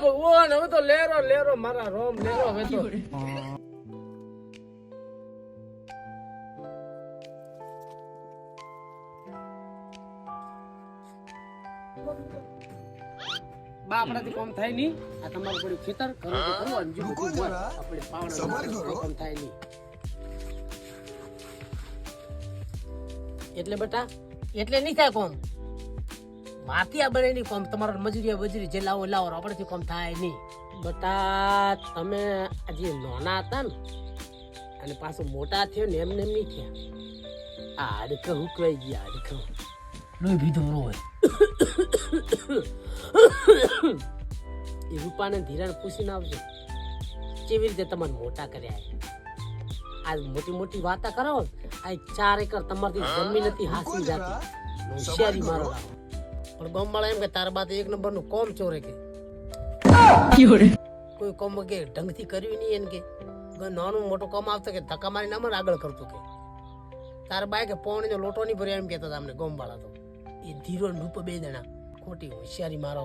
ભગવાન હવે તો લેરો લેરો મારા રોમ લેરો હવે તો બા આપણાથી કામ થાય નહીં. આ તમારું પડ્યું ખેતર કરો તો કરો અને બીજું બધું હોય. આપણે પાવડા કામ થાય નહીં. એટલે બેટા એટલે નહીં થાય કોમ. માથિયા બને નહીં કોમ. તમારો મજૂરી વજૂરી જે લાવો લાવો આપણેથી કોમ થાય નહીં. બેટા તમે હજી નાના હતા ને અને પાછું મોટા થયો ને એમને એમ નહીં થયા. આ હાડકં હુકવાઈ ગયા. હાડકં લોહી ભીધો હોય. એ રૂપાને ધીરાને પૂછીને આવજો કેવી રીતે તમારે મોટા કર્યા. આ મોટી મોટી વાતા કરો. આ 4 એકર તમારથી જમીન નથી હાસી જાતી. હોશિયારી મારો પણ ગામવાળા એમ કે તારા બા તો 1 નંબરનું કોમ ચોરે કે કોઈ કોમ કે ઢંગથી કર્યું નહીં એને કે નાનું મોટું કોમ આવતો કે ધક્કા મારી ના મને આગળ કરતો કે તારા બા કે પોણીનો લોટો નહીં ભર્યો એમ કહેતા હતા અમને ગામવાળા તો. એ ધીરો રૂપ 2 જણા ખોટી હોશિયારી મારો.